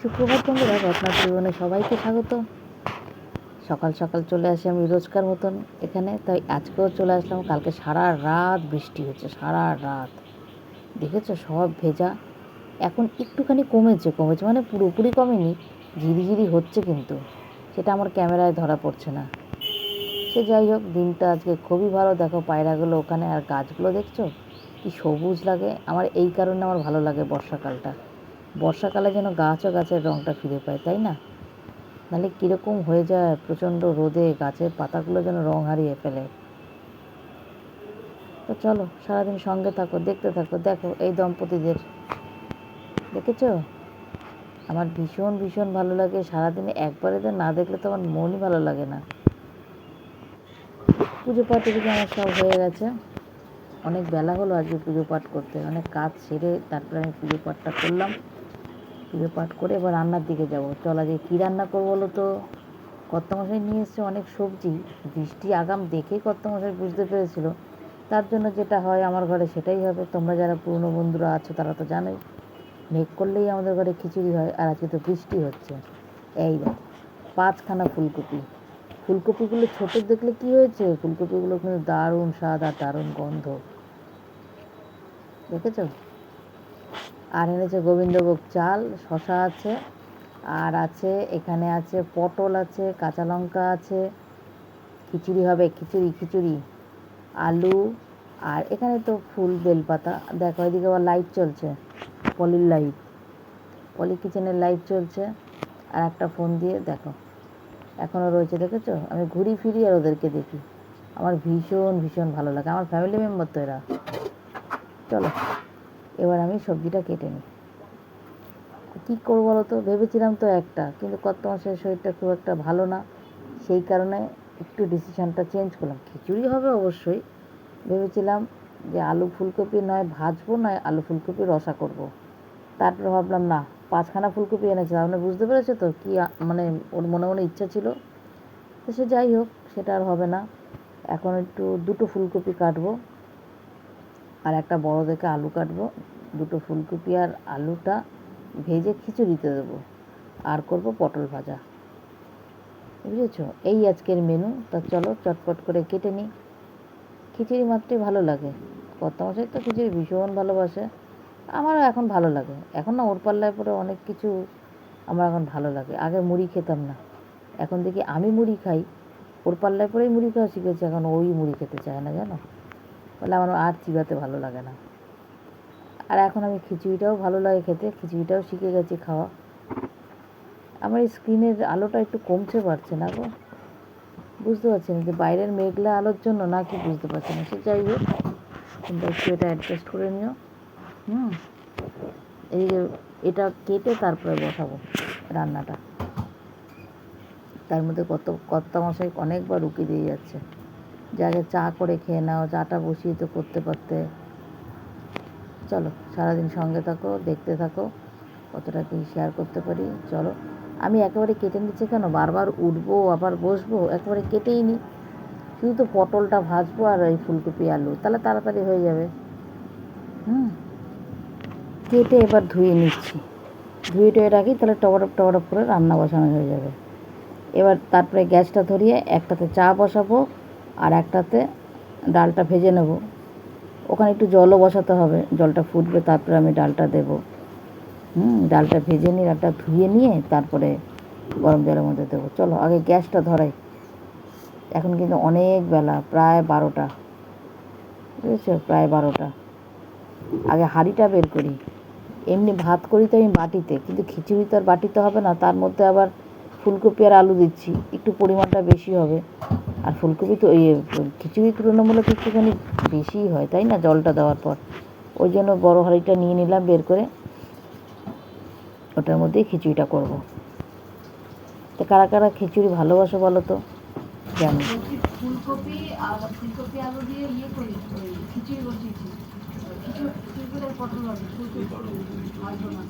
সুপ্রভাত বন্ধুরা, রত্নার জীবনে সবাইকে স্বাগত। সকাল সকাল চলে আসি আমি রোজকার মতন এখানে, তাই আজকেও চলে আসলাম। কালকে সারা রাত বৃষ্টি হচ্ছে, সারা রাত দেখেছো, সব ভেজা। এখন একটুখানি কমেছে মানে পুরোপুরি কমেনি, ঝিরিঝিরি হচ্ছে, কিন্তু সেটা আমার ক্যামেরায় ধরা পড়ছে না। সে যাই হোক, দিনটা আজকে খুবই ভালো। দেখো পায়রাগুলো ওখানে, আর গাছগুলো দেখছো কি সবুজ লাগে। আমার এই কারণে আমার ভালো লাগে বর্ষাকালটা। বর্ষাকালে যেন গাছও গাছের রঙটা ফিরে পায়, তাই না? নাহলে কীরকম হয়ে যায়, প্রচণ্ড রোদে গাছের পাতাগুলো যেন রং হারিয়ে ফেলে। তো চলো, সারাদিন সঙ্গে থাকো, দেখতে থাকো। দেখো এই দম্পতিদের দেখেছো, আমার ভীষণ ভীষণ ভালো লাগে। সারাদিনে একবার এদের না দেখলে তো আমার মনই ভালো লাগে না। পুজো পাঠ এদিকে আমার সব হয়ে গেছে, অনেক বেলা হলো আজকে পুজো পাঠ করতে। অনেক কাজ সেরে তারপরে আমি পুজো পাঠটা করলাম। পুজো পাঠ করে এবার রান্নার দিকে যাব। চলো, আজকে কী রান্না করবো বলো তো। কর্তামশাই নিয়ে এসছে অনেক সবজি। বৃষ্টি আগাম দেখেই কর্তামশাই বুঝতে পেরেছিল, তার জন্য যেটা হয় আমার ঘরে সেটাই হবে। তোমরা যারা পুরনো বন্ধুরা আছো তারা তো জানোই, মেঘ করলেই আমাদের ঘরে খিচুড়ি হয়। আর আজকে তো বৃষ্টি হচ্ছে। এই দেখো 5খানা ফুলকপি। ফুলকপিগুলো ছোটো দেখলে কি হয়েছে, ফুলকপিগুলো কিন্তু দারুণ স্বাদ আর দারুণ গন্ধ, দেখেছো। আর এনেছে গোবিন্দভোগ চাল, শশা আছে, আর আছে এখানে আছে পটল আছে, কাঁচা লঙ্কা আছে। খিচুড়ি হবে, খিচুড়ি আলু। আর এখানে তো ফুল বেলপাতা। দেখো এদিকে আবার লাইট চলছে, পলির লাইট, পলি কিচেনের লাইট চলছে। আর একটা ফোন দিয়ে দেখো এখনও রয়েছে, দেখেছো। আমি ঘুরি ফিরি আর ওদেরকে দেখি, আমার ভীষণ ভীষণ ভালো লাগে। আমার ফ্যামিলি মেম্বার তো এরা। চলো এবার আমি সবজিটা কেটে নিই। কী করবো বলো তো, ভেবেছিলাম তো একটা, কিন্তু কর্তামশাইয়ের শরীরটা খুব একটা ভালো না, সেই কারণে একটু ডিসিশানটা চেঞ্জ করলাম। খিচুড়ি হবে অবশ্যই, ভেবেছিলাম যে আলু ফুলকপি নয় ভাজবো, নয় আলু ফুলকপি রসা করব। তারপরে ভাবলাম না, 5খানা ফুলকপি এনেছে, আপনি বুঝতে পেরেছো তো কী মানে ওর মনে মনে ইচ্ছা ছিল। তো সে যাই হোক, সেটা আর হবে না। এখন একটু 2টো ফুলকপি কাটবো, আর একটা বড় দেখে আলু কাটবো। 2টো ফুলকপি আর আলুটা ভেজে খিচুড়িতে দেবো, আর করব পটল ভাজা, বুঝেছো। এই আজকের মেনু। তা চলো চটপট করে কেটে নিই। খিচুড়ি মাত্রই ভালো লাগে, কর্তামশাই তো খিচুড়ি ভীষণ ভালোবাসে, আমারও এখন ভালো লাগে। এখন না, ওর পাল্লায় পরে অনেক কিছু আমার এখন ভালো লাগে। আগে মুড়ি খেতাম না, এখন দেখি আমি মুড়ি খাই, ওর পাল্লায় পরেই মুড়ি খাওয়া শিখেছি। এখন ওই মুড়ি খেতে চায় না, জানো, বলে আমার আর চিবাতে ভালো লাগে না। আর এখন আমি খিচুড়িটাও ভালো লাগে খেতে, খিচুড়িটাও শিখে গেছি খাওয়া। আমার এই স্ক্রিনের আলোটা একটু কমছে পারছে না গো, বুঝতে পারছি না যে বাইরের মেঘলা আলোর জন্য না কি বুঝতে পারছি না। সে যাই হোক, তোমরা একটু এটা অ্যাডজাস্ট করে নিও। এই যে এটা কেটে তারপরে বসাবো রান্নাটা। তার মধ্যে কর্তামশাই অনেকবার উকি দিয়ে যাচ্ছে যে আগে চা করে খেয়ে নাও, চাটা বসিয়ে তো করতে পারতে। চলো সারাদিন সঙ্গে থাকো, দেখতে থাকো কতটা কী শেয়ার করতে পারি। চলো, আমি একেবারে কেটে নিচ্ছি, কেন বারবার উঠবো আবার বসবো, একেবারে কেটেই নিই। শুধু তো পটলটা ভাজবো আর এই ফুলকপি আলু, তাহলে তাড়াতাড়ি হয়ে যাবে। কেটে এবার ধুয়ে নিচ্ছি, ধুয়ে টুয়ে রাখি, তাহলে টবরপ করে রান্না বসানো হয়ে যাবে। এবার তারপরে গ্যাসটা ধরিয়ে একটাতে চা বসাবো, আর একটাতে ডালটা ভেজে নেব। ওখানে একটু জলও বসাতে হবে, জলটা ফুটবে তারপরে আমি ডালটা দেবো। ডালটা ভেজে নিয়ে, ডালটা ধুয়ে নিয়ে তারপরে গরম জলের মধ্যে দেবো। চলো আগে গ্যাসটা ধরাই। এখন কিন্তু অনেক বেলা, প্রায় 12টা, বুঝেছো, প্রায় 12টা। আগে হাঁড়িটা বের করি। এমনি ভাত করি তো আমি বাটিতে, কিন্তু খিচুড়ি তো আর বাটিতে হবে না, তার মধ্যে আবার ফুলকপি আর আলু দিচ্ছি, একটু পরিমাণটা বেশি হবে। আর ফুলকপি তো খিচুড়ি তুলনামূলক একটুখানি বেশিই হয়, তাই না, জলটা দেওয়ার পর। ওই জন্য বড়ো হাঁড়িটা নিয়ে নিলাম বের করে, ওটার মধ্যেই খিচুড়িটা করব। তো কারা কারা খিচুড়ি ভালোবাসো বলো তো, জানি। ফুলকপি আলু দিয়ে করি, খিচুড়ি বসিয়েছি। খিচুড়ি পটল হবে, ফুলকপি ভাজবো না।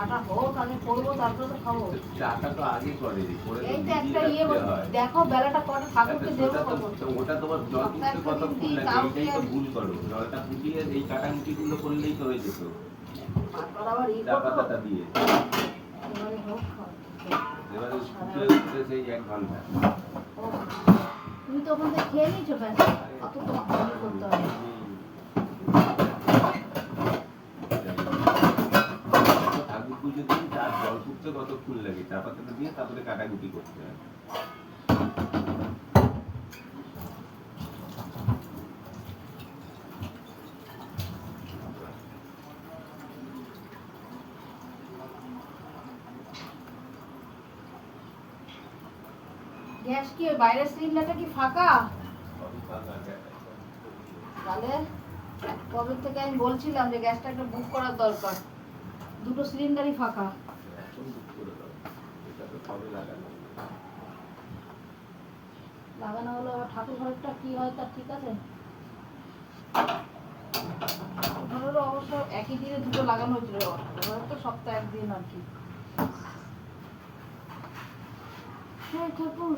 চাটা হোক, আগে করবো তারপরে তো খাবো। চাটা তো আগে করে করে তো এই তো একটা ভিজিয়ে ইয়ে রাখতে হয়। দেখো বেলাটা কটা ঠাকুরকে দেবো ওটা কখন? তো ওটা তোমার জল ফুটতে কতক্ষণ লাগে, এইটাই তো ভুল করো। জলটা ফুটিয়ে এই কাটাকুটি গুলো করলেই তো হয়ে যেত তারপর আবার ই চা করবো। পাতাটা দিয়ে। এবারে হোক খাও। এবারে ফুটে উঠতে সেই 1 ঘন্টা। ও, তুমি তো ওখান থেকে খেয়ে নিয়েছো ব্যাস, অত তোমাকে ইয়ে করতে হবে না। ঠাকুর পুজো দিন চার জল ফুটতে কতক্ষণ লাগে, চা পাতাটা দিয়ে তারপরে কাটাকুটি করতে হয়। গ্যাস কি ওই বাইরের সিলিন্ডারটা কি ফাঁকা? তাহলে কবে থেকে আমি বলছিলাম যে গ্যাসটা একটা বুক করার দরকার, দুটো সিলিন্ডারই ফাঁকা। এখন বুক করে দাও, এটা তো সবে লাগানো। লাগানো হলো, আবার ঠাকুর ঘরটা কি হয় তার ঠিক আছে। ঘরেরও অবশ্য একই দিনে দুটো লাগানো হয়েছিল, ঘরের তো সপ্তাহে একদিন আর কি। হ্যাঁ ঠাকুর,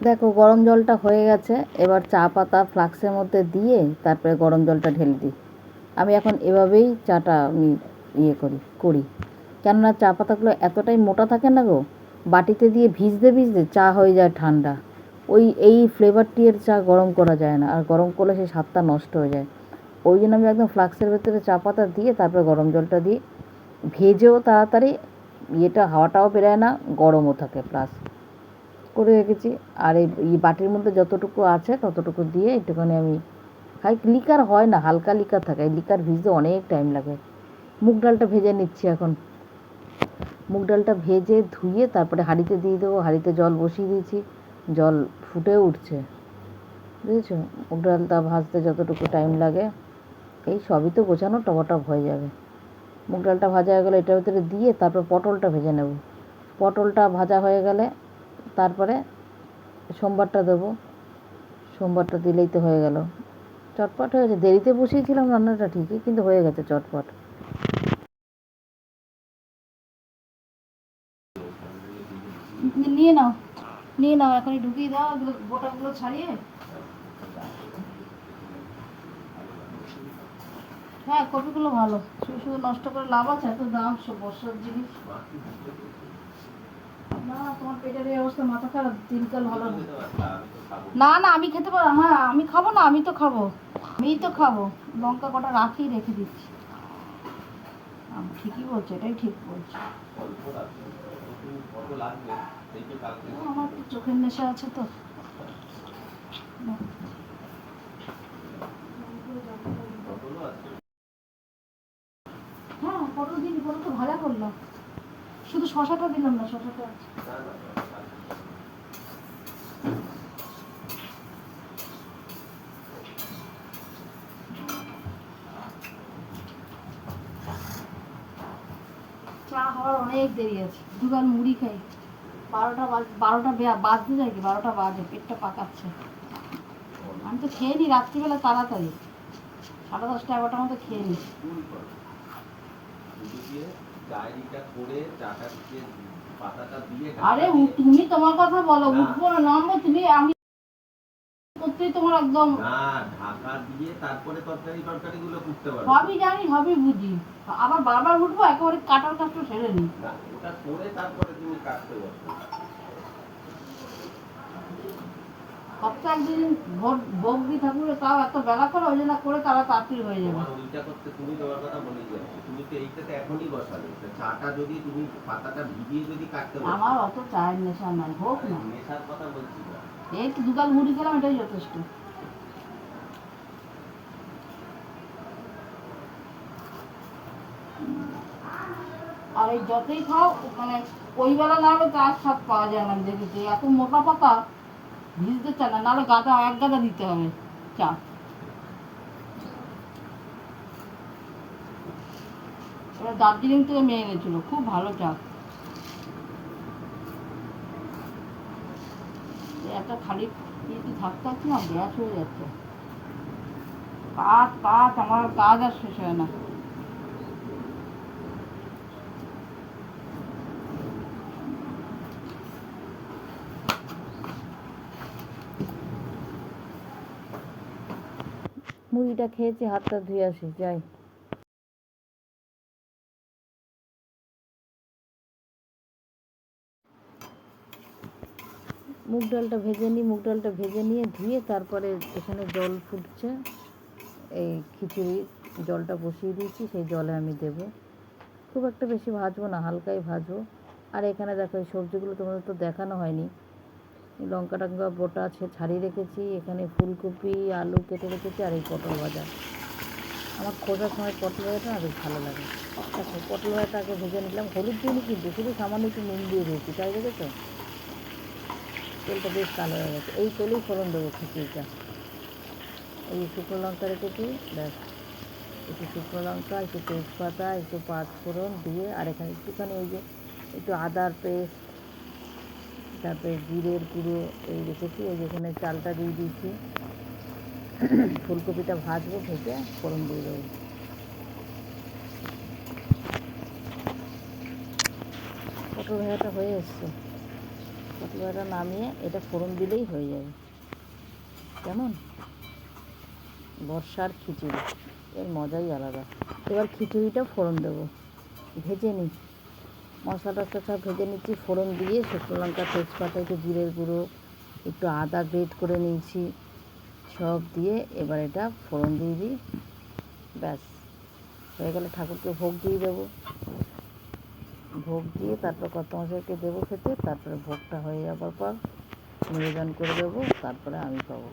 দেখো গরম জলটা হয়ে গেছে, এবার চা পাতা ফ্লাক্সের মধ্যে দিয়ে তারপরে গরম জলটা ঢেলে দিই। আমি এখন এভাবেই চাটা আমি করি কেননা চা পাতাগুলো এতটাই মোটা থাকে না গো, বাটিতে দিয়ে ভিজতে ভিজতে চা হয়ে যায় ঠান্ডা। এই ফ্লেভারটি এর চা গরম করা যায় না, আর গরম করলে সেই স্বাদটা নষ্ট হয়ে যায়। ওই জন্য আমি একদম ফ্লাক্সের ভেতরে চা পাতা দিয়ে তারপরে গরম জলটা দিই, ভেজেও তাড়াতাড়ি হাওয়াটাও বেরোয় না, গরমও থাকে প্লাস করে রেখেছি। আর এই বাটির মধ্যে যতটুকু আছে ততটুকু দিয়ে একটুখানি আমি খাই। লিকার হয় না, হালকা লিকার থাকে, এই লিকার ভিজতে অনেক টাইম লাগে। মুগ ডালটা ভেজে নিচ্ছি এখন। মুগ ডালটা ভেজে ধুয়ে তারপরে হাঁড়িতে দিয়ে দেবো, হাঁড়িতে জল বসিয়ে দিয়েছি, জল ফুটে উঠছে, বুঝেছো। মুগ ডালটা ভাজতে যতটুকু টাইম লাগে, এই সবই তো গোছানো টপটপ হয়ে যাবে। মুগ ডালটা ভাজা হয়ে গেলে এটার ভিতরে দিয়ে তারপর পটলটা ভেজে নেব। পটলটা ভাজা হয়ে গেলে তারপরে সোমবারটা দেবো, সোমবারটা দিলেই তো হয়ে গেল। চটপট হয়ে গেছে, দেরিতে বসিয়েছিলাম রান্নাটা ঠিকই, কিন্তু হয়ে গেছে চটপট। নিয়ে নাও, নিয়ে নাও, এখনই ঢুকিয়ে দাও এগুলো, গোটাগুলো ছাড়িয়ে। হ্যাঁ কপিগুলো ভালো, শুধু শুধু নষ্ট করে লাভ আছে, এত দাম সব বর্ষার জিনিস। না তোমার পেটের এই অবস্থা, মাথা খারাপ, দিনকাল ভালো না। না না আমি খেতে পারবো, হ্যাঁ আমি খাবো না, আমি তো খাবো, লঙ্কা কটা রেখে দিচ্ছি। আমি ঠিকই বলছি, এটাই ঠিক বলছি। আমার তো চোখের নেশা আছে তো। হ্যাঁ পটল দিন, পটল তো ভাজা করলাম, শুধু শশাটা দিলাম না, শশাটা আছে। চা হওয়ার অনেক দেরি আছে, দুগাল মুড়ি খাই। 12টা বাজতে যায় কি, 12টা বাজে, পেটটা পাকাচ্ছে। আমি তো খেয়ে নিই রাত্রিবেলা তাড়াতাড়ি, 10:30 11টার মধ্যে খেয়ে নিই। আরে তুমি তোমার কথা বলো, উঠবো না নামবো, তুমি আমি করতেই তোমার একদম। না ঢাকা দিয়ে তারপরে তরকারিগুলো করতে পারো। সবই জানি, সবই বুঝি, আবার বারবার উঠবো, একেবারে কাটার কাজটা সেরে নিই। ওটা করে তারপরে তুমি কাটতে বসো। সপ্তাহে একদিন ভোগ দিই ঠাকুরের, তাও এত বেলা করে, ওই জন্য করে তারা তাড়াতাড়ি হয়ে যাবে। তোমার ওইটা করতে তুমি দেওয়ার কথা বলেই যাচ্ছ, তুমি তো এইটাতে এখনই বসালে, চাটা যদি তুমি পাতাটা ভিজিয়ে যদি কাটতে বসো। আমার অত চায়ের নেশা নাই, হোক না, নেশার কথা বলছি না। এই দুগাল মুড়ি খেলাম, এটাই যথেষ্ট। আর এই যতই খাও মানে ওই বেলা না হলে তার স্বাদ পাওয়া যায় না, আমি দেখেছি এত মোটা পাতা ভিজতে চায় না, নাহলে গাদা এক গাদা দিতে হবে চা। ওরা দার্জিলিং থেকে মেয়ে এনেছিল, খুব ভালো চা। একটা খালি ইয়েতে থাকতে থাকতে না গ্যাস হয়ে যাচ্ছে, কাজ কাজ আমার কাজ আর শেষ হয় না। মুড়িটা খেয়েছি, হাতটা ধুয়ে আসি, যাই। মুগ ডালটা ভেজে নিই, মুগ ডালটা ভেজে নিয়ে ধুয়ে তারপরে এখানে জল ফুটছে, এই খিচুড়ি জলটা বসিয়ে দিয়েছি, সেই জলে আমি দেবো। খুব একটা বেশি ভাজবো না, হালকাই ভাজবো। আর এখানে দেখো এই সবজিগুলো তোমাদের তো দেখানো হয়নি, লঙ্কা টঙ্কা বোটা আছে ছাড়িয়ে রেখেছি, এখানে ফুলকপি আলু কেটে রেখেছি, আর এই পটল ভাজা। আমার খোঁজার সময় পটল ভাজাটা না বেশ ভালো লাগে। দেখো পটল ভাজাটা আগে ভেজে নিলাম, হলুদ দিইনি কিন্তু, শুধু সামান্য একটু নুন দিয়ে দিয়েছি, তাই দেখেছো তেলটা বেশ কালো হয়ে গেছে। এই তেলেই ফোড়ন দেবো খিচুড়িটা। এই শুকনো লঙ্কা রেখেছি, ব্যাস একটু শুকনো লঙ্কা, একটু তেজপাতা, একটু পাঁচ ফোড়ন দিয়ে, আর এখানে একটুখানি ওই যে একটু আদার পেস্ট, তারপরে জিরের গুঁড়ো এই রেখেছি। এই যেখানে চালটা দিয়ে দিয়েছি, ফুলকপিটা ভাজবো, ভেজে ফোড়ন দিয়ে দেবো। পটল ভাজাটা হয়ে এসছে, পটল ভাজাটা নামিয়ে এটা ফোড়ন দিলেই হয়ে যাবে। কেমন বর্ষার খিচুড়ি, এর মজাই আলাদা। এবার খিচুড়িটা ফোড়ন দেবো, ভেজে নিই মশলা টশলা সব ভেজে নিচ্ছি, ফোড়ন দিয়ে শুকনো লঙ্কা তেজপাতা একটু জিরের গুঁড়ো একটু আদা গ্রেট করে নিয়েছি, সব দিয়ে এবার এটা ফোড়ন দিয়ে দিই, ব্যাস হয়ে গেলে ঠাকুরকে ভোগ দিয়ে দেবো। ভোগ দিয়ে তারপর কত মশাইকে দেবো খেতে, তারপরে ভোগটা হয়ে যাওয়ার পর নিবেদন করে দেবো, তারপরে আমি পাবো।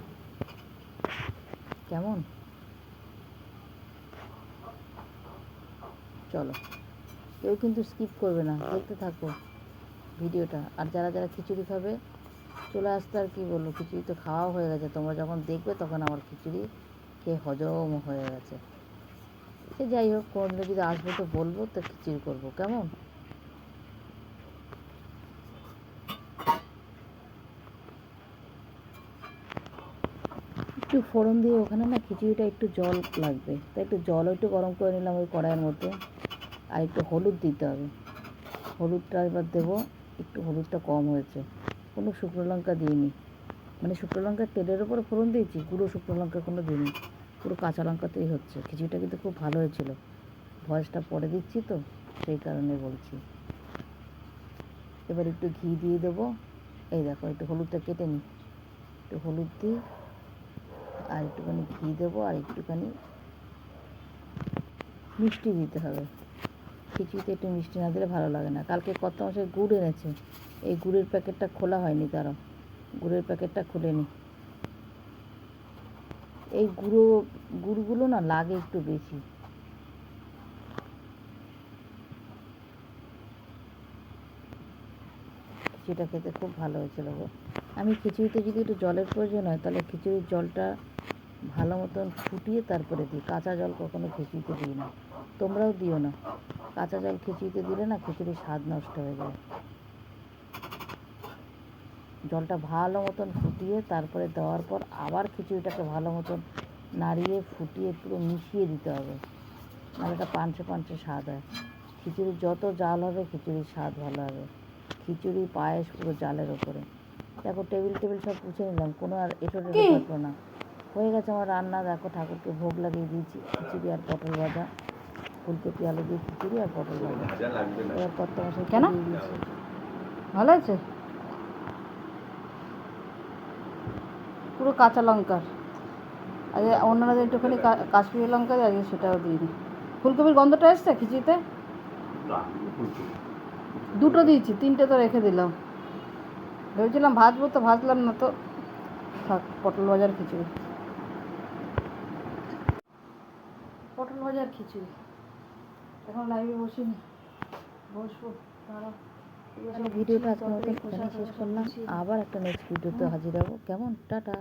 কেমন, চলো কেউ কিন্তু স্কিপ করবে না, দেখতে থাকো ভিডিওটা। আর যারা যারা খিচুড়ি খাবে চলে আসতে, আর কি বলবো, খিচুড়ি তো খাওয়াও হয়ে গেছে, তোমরা যখন দেখবে তখন আমার খিচুড়ি খেয়ে হজম হয়ে গেছে। সে যাই হোক, কোনোদিনও যদি আসবো তো বলবো, তো খিচুড়ি করবো। কেমন, একটু ফোড়ন দিয়ে ওখানে না খিচুড়িটা একটু জল লাগবে, তাই একটু জলও একটু গরম করে নিলাম ওই কড়াইয়ের মধ্যে। আর একটু হলুদ দিতে হবে, হলুদটা এবার দেবো, একটু হলুদটা কম হয়েছে। কোনো শুকনো লঙ্কা দিইনি, মানে শুকনো লঙ্কার তেলের ওপর ফোড়ন দিয়েছি, গুঁড়ো শুকনো লঙ্কা কোনো দিইনি, পুরো কাঁচা লঙ্কাতেই হচ্ছে। খিচুড়িটা কিন্তু খুব ভালো হয়েছিল, ভয়েসটা পরে দিচ্ছি তো সেই কারণে বলছি। এবার একটু ঘি দিয়ে দেবো, এই দেখো একটু হলুদটা কেটে নিই, একটু হলুদ দিই, আর একটুখানি ঘি দেবো, আর একটুখানি মিষ্টি দিতে হবে। খিচুড়িতে একটু মিষ্টি না দিলে ভালো লাগে না। কালকে কত মাসে গুড় এনেছে, এই গুড়ের প্যাকেটটা খোলা হয়নি, তারা গুড়ের প্যাকেটটা খুলে নি। এই গুড়গুলো না লাগে একটু বেশি। খিচুড়িটা খেতে খুব ভালো হয়েছিল গো। আমি খিচুড়িতে যদি একটু জলের প্রয়োজন হয়, তাহলে খিচুড়ির জলটা ভালো মতন ফুটিয়ে তারপরে দিই, কাঁচা জল কখনো খিচুড়িতে দিই না, তোমরাও দিও না। কাঁচা জল খিচুড়িতে দিলে না খিচুড়ির স্বাদ নষ্ট হয়ে যায়। জলটা ভালো মতন ফুটিয়ে তারপরে দেওয়ার পর আবার খিচুড়িটাকে ভালো মতন নাড়িয়ে ফুটিয়ে পুরো মিশিয়ে দিতে হবে, নাহলে এটা পানসে পানসে স্বাদ হয়। খিচুড়ির যত জাল হবে খিচুড়ির স্বাদ ভালো হবে। খিচুড়ি পায়েস পুরো জালের ওপরে। দেখো টেবিল টেবিল সব পুছে নিলাম, কোনো আর এঁটো টেটো থাকলো না। হয়ে গেছে আমার রান্না, দেখো ঠাকুরকে ভোগ লাগিয়ে দিয়েছি, খিচুড়ি আর পটল ভাজা, ফুলকপি আলু দিয়ে খিচুড়ি আর পটল ভাজা। এবার কত মশাই কেন দিয়ে দিয়েছি। ভালো আছে, পুরো কাঁচা লঙ্কার। আজকে অন্যরা একটুখানি কাশ্মীরি লঙ্কা দেয়, আজকে সেটাও দিইনি। ফুলকপির গন্ধটা এসছে খিচুড়িতে, দুটো দিয়েছি, তিনটে তো রেখে দিলাম। ভেবেছিলাম ভাজবো, তো ভাজলাম না, তো থাক, পটল ভাজার খিচুড়ি, পটল ভাজার খিচুড়ি। এখন লাইভে বসিনি, বসবো দাঁড়াও। তাহলে ভিডিওটা আজকের মতো এখানেই শেষ করলাম, আবার একটা নেক্সট ভিডিওতে হাজির হবো। কেমন? টাটা।